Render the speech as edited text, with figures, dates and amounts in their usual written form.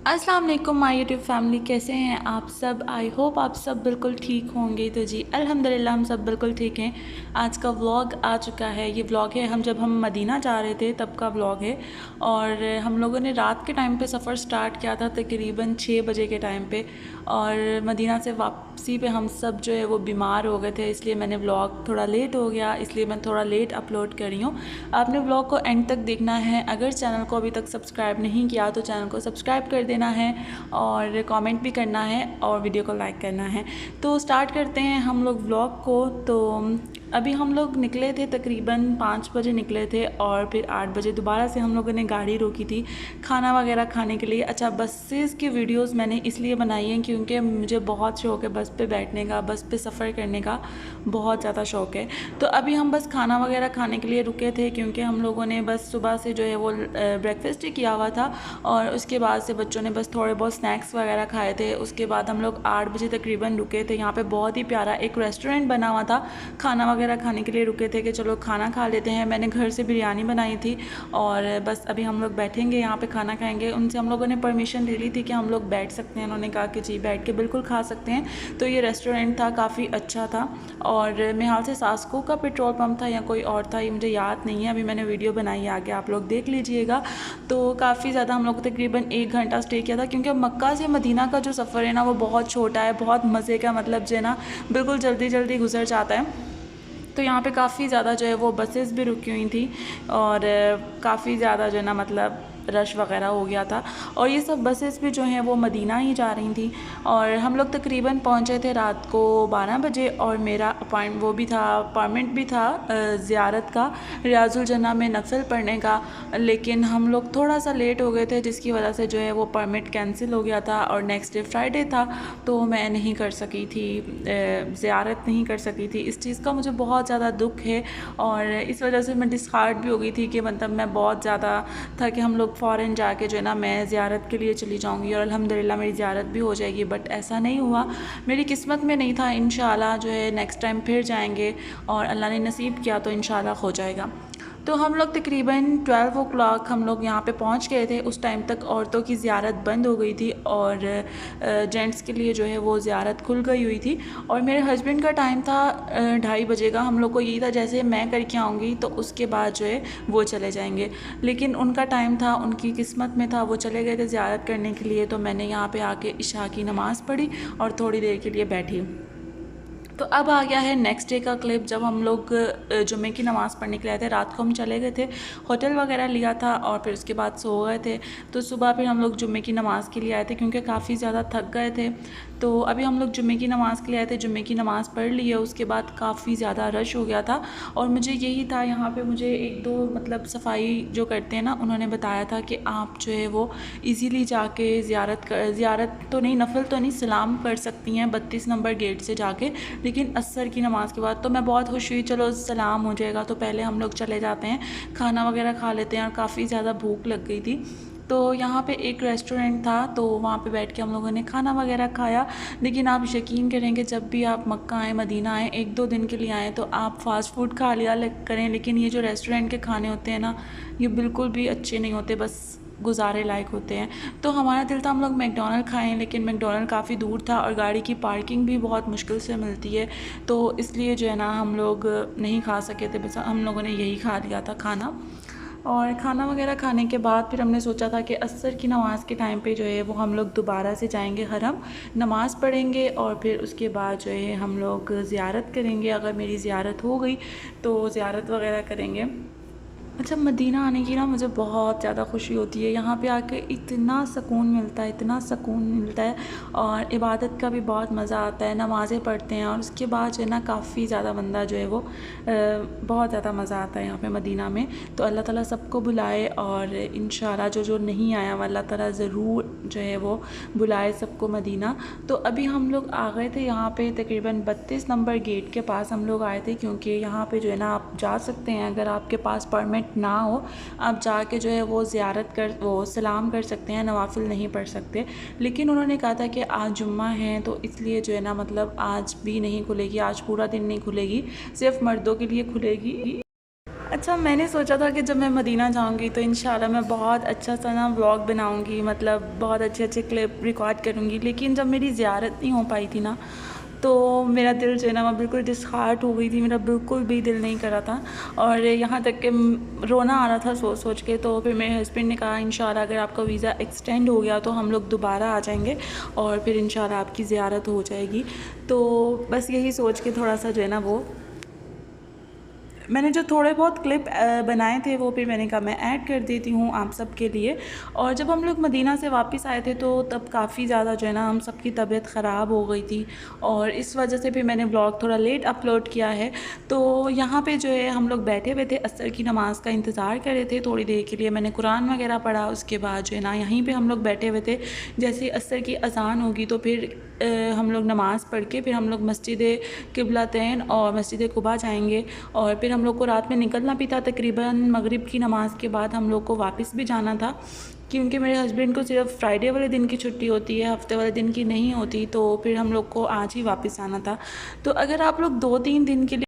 अस्सलाम वालेकुम my YouTube family, कैसे हैं आप सब। आई होप आप सब बिल्कुल ठीक होंगे। तो जी अल्हम्दुलिल्लाह हम सब बिल्कुल ठीक हैं। आज का व्लॉग आ चुका है। ये व्लॉग है हम मदीना जा रहे थे तब का व्लॉग है। और हम लोगों ने रात के टाइम पे सफ़र स्टार्ट किया था तकरीबन 6 बजे के टाइम पे। और मदीना से वापसी पे हम सब जो है वो बीमार हो गए थे, इसलिए मैंने व्लॉग थोड़ा लेट हो गया, इसलिए मैं थोड़ा लेट अपलोड कर रही हूँ। आपने व्लॉग को एंड तक देखना है। अगर चैनल को अभी तक सब्सक्राइब नहीं किया तो चैनल को सब्सक्राइब कर देना है और कमेंट भी करना है और वीडियो को लाइक करना है। तो स्टार्ट करते हैं हम लोग व्लॉग को। तो अभी हम लोग निकले थे तकरीबन 5 बजे निकले थे और फिर 8 बजे दोबारा से हम लोगों ने गाड़ी रोकी थी खाना वगैरह खाने के लिए। अच्छा, बसेस की वीडियोस मैंने इसलिए बनाई हैं क्योंकि मुझे बहुत शौक़ है बस पे बैठने का, बस पे सफ़र करने का बहुत ज़्यादा शौक़ है। तो अभी हम बस खाना वगैरह खाने के लिए रुके थे क्योंकि हम लोगों ने बस सुबह से जो है वो ब्रेकफास्ट ही किया हुआ था और उसके बाद से बच्चों ने बस थोड़े बहुत स्नैक्स वगैरह खाए थे। उसके बाद हम लोग 8 बजे तकरीबन रुके थे। यहाँ पे बहुत ही प्यारा एक रेस्टोरेंट बना हुआ था, खाना वगैरह खाने के लिए रुके थे कि चलो खाना खा लेते हैं। मैंने घर से बिरयानी बनाई थी और बस अभी हम लोग बैठेंगे यहाँ पे खाना खाएंगे। उनसे हम लोगों ने परमिशन ले ली थी कि हम लोग बैठ सकते हैं। उन्होंने कहा कि जी बैठ के बिल्कुल खा सकते हैं। तो ये रेस्टोरेंट था, काफ़ी अच्छा था और मेरे हाल से सास्को का पेट्रोल पम्प था या कोई और था, ये मुझे याद नहीं है। अभी मैंने वीडियो बनाई है, आगे आप लोग देख लीजिएगा। तो काफ़ी ज़्यादा हम लोग तकरीबन 1 घंटा स्टे किया था क्योंकि मक्का से मदीना का जो सफ़र है ना वो बहुत छोटा है, बहुत मज़े का, मतलब जो है ना बिल्कुल जल्दी जल्दी गुजर जाता है। तो यहाँ पे काफ़ी ज़्यादा जो है वो बसेस भी रुकी हुई थी और काफ़ी ज़्यादा जो है ना मतलब रश वगैरह हो गया था। और ये सब बसेस भी जो हैं वो मदीना ही जा रही थी। और हम लोग तकरीबन पहुँचे थे रात को 12 बजे और मेरा अपॉइंटमेंट भी था ज़ियारत का, रियाजुल जन्ना में नफल पढ़ने का। लेकिन हम लोग थोड़ा सा लेट हो गए थे जिसकी वजह से जो है वो परमिट कैंसिल हो गया था और नेक्स्ट डे फ्राइडे था तो मैं नहीं कर सकी थी, ज़ियारत नहीं कर सकी थी। इस चीज़ का मुझे बहुत ज़्यादा दुख है और इस वजह से मैं डिसहार्ट भी हो गई थी कि मतलब मैं बहुत ज़्यादा था कि हम लोग फ़ौरन जाके जो है ना मैं ज़ियारत के लिए चली जाऊंगी और अल्हम्दुलिल्लाह मेरी ज़ियारत भी हो जाएगी। बट ऐसा नहीं हुआ, मेरी किस्मत में नहीं था। इंशाल्लाह जो है नेक्स्ट टाइम फिर जाएंगे और अल्लाह ने नसीब किया तो इंशाल्लाह हो जाएगा। तो हम लोग तकरीबन 12 ओ क्लॉक हम लोग यहाँ पे पहुँच गए थे। उस टाइम तक औरतों की ज़ियारत बंद हो गई थी और जेंट्स के लिए जो है वो ज़ियारत खुल गई हुई थी। और मेरे हस्बैंड का टाइम था 2:30 बजे का। हम लोग को यही था जैसे मैं करके आऊँगी तो उसके बाद जो है वो चले जाएंगे, लेकिन उनका टाइम था, उनकी किस्मत में था, वो चले गए थे ज़ियारत करने के लिए। तो मैंने यहाँ पर आके इशा की नमाज़ पढ़ी और थोड़ी देर के लिए बैठी। तो अब आ गया है नेक्स्ट डे का क्लिप, जब हम लोग जुम्मे की नमाज़ पढ़ने के लिए आए थे। रात को हम चले गए थे, होटल वगैरह लिया था और फिर उसके बाद सो गए थे। तो सुबह फिर हम लोग जुम्मे की नमाज़ के लिए आए थे क्योंकि काफ़ी ज़्यादा थक गए थे। तो अभी हम लोग जुम्मे की नमाज़ के लिए आए थे, जुम्मे की नमाज़ पढ़ ली है। उसके बाद काफ़ी ज़्यादा रश हो गया था और मुझे यही था, यहाँ पे मुझे 1-2 मतलब सफाई जो करते हैं ना उन्होंने बताया था कि आप जो है वो इजीली जाके ज़ियारत तो नहीं, नफल तो नहीं, सलाम कर सकती हैं 32 नंबर गेट से जाके। लेकिन असर की नमाज़ के बाद तो मैं बहुत खुश हुई, चलो सलाम हो जाएगा तो पहले हम लोग चले जाते हैं, खाना वगैरह खा लेते हैं। और काफ़ी ज़्यादा भूख लग गई थी। तो यहाँ पे एक रेस्टोरेंट था तो वहाँ पे बैठ के हम लोगों ने खाना वगैरह खाया। लेकिन आप यकीन करेंगे जब भी आप मक्का आएँ, मदीना आएँ, 1-2 दिन के लिए आएँ तो आप फ़ास्ट फूड खा लिया करें, लेकिन ये जो रेस्टोरेंट के खाने होते हैं ना ये बिल्कुल भी अच्छे नहीं होते, बस गुजारे लायक होते हैं। तो हमारा दिल था हम लोग मैकडोनल्ड खाएं, लेकिन मैकडोनल्ड काफ़ी दूर था और गाड़ी की पार्किंग भी बहुत मुश्किल से मिलती है, तो इसलिए जो है ना हम लोग नहीं खा सके थे। बस हम लोगों ने यही खा लिया था खाना। और खाना वगैरह खाने के बाद फिर हमने सोचा था कि असर की नमाज़ के टाइम पे जो है वो हम लोग दोबारा से जाएंगे हरम, नमाज़ पढ़ेंगे और फिर उसके बाद जो है हम लोग ज़ियारत करेंगे। अगर मेरी ज़ियारत हो गई तो ज़ियारत वगैरह करेंगे। अच्छा, मदीना आने की ना मुझे बहुत ज़्यादा खुशी होती है। यहाँ पे आके इतना सुकून मिलता है, इतना सुकून मिलता है और इबादत का भी बहुत मज़ा आता है। नमाज़ें पढ़ते हैं और उसके बाद जो है ना काफ़ी ज़्यादा बंदा जो है वो बहुत ज़्यादा मज़ा आता है यहाँ पे मदीना में। तो अल्लाह ताला सबको बुलाए और इंशाल्लाह जो जो नहीं आया हुआ अल्लाह ताला ज़रूर जो है वो बुलाए सबको मदीना। तो अभी हम लोग आ गए थे यहाँ पे तकरीबन 32 नंबर गेट के पास हम लोग आए थे, क्योंकि यहाँ पे जो है ना आप जा सकते हैं, अगर आपके पास परमिट ना हो आप जाके जो है वो सलाम कर सकते हैं, नवाफिल नहीं पढ़ सकते। लेकिन उन्होंने कहा था कि आज जुम्मा है तो इसलिए जो है ना मतलब आज भी नहीं खुलेगी, आज पूरा दिन नहीं खुलेगी, सिर्फ मर्दों के लिए खुलेगी। अच्छा, अच्छा, मैंने सोचा था कि जब मैं मदीना जाऊंगी तो इंशाल्लाह मैं बहुत अच्छा सा ना व्लॉग बनाऊंगी, मतलब बहुत अच्छे अच्छे क्लिप रिकॉर्ड करूंगी। लेकिन जब मेरी ज़ियारत नहीं हो पाई थी ना, तो मेरा दिल जो है ना वो बिल्कुल डिसहार्ट हो गई थी, मेरा बिल्कुल भी दिल नहीं कर रहा था। और यहाँ तक कि रोना आ रहा था सोच सोच के। तो फिर मेरे हस्बैंड ने कहा इंशाल्लाह अगर आपका वीज़ा एक्सटेंड हो गया तो हम लोग दोबारा आ जाएंगे और फिर इंशाल्लाह आपकी ज़ियारत हो जाएगी। तो बस यही सोच के थोड़ा सा जो है ना वो मैंने जो थोड़े बहुत क्लिप बनाए थे वो फिर मैंने कहा मैं ऐड कर देती हूँ आप सब के लिए। और जब हम लोग मदीना से वापस आए थे तो तब काफ़ी ज़्यादा जो है ना हम सब की तबीयत ख़राब हो गई थी, और इस वजह से फिर मैंने ब्लॉग थोड़ा लेट अपलोड किया है। तो यहाँ पे जो है हम लोग बैठे हुए थे, असर की नमाज़ का इंतज़ार कर रहे थे। थोड़ी देर के लिए मैंने कुरान वगैरह पढ़ा, उसके बाद जो है ना यहीं पर हम लोग बैठे हुए थे। जैसे असर की अज़ान होगी तो फिर हम लोग नमाज़ पढ़ के फिर हम लोग मस्जिद क़िबलतैन और मस्जिद कुबा जाएंगे। और फिर हम लोग को रात में निकलना भी था, तकरीबन मगरिब की नमाज़ के बाद हम लोग को वापस भी जाना था, क्योंकि मेरे हस्बैंड को सिर्फ फ्राइडे वाले दिन की छुट्टी होती है, हफ्ते वाले दिन की नहीं होती। तो फिर हम लोग को आज ही वापस आना था। तो अगर आप लोग 2-3 दिन के लिए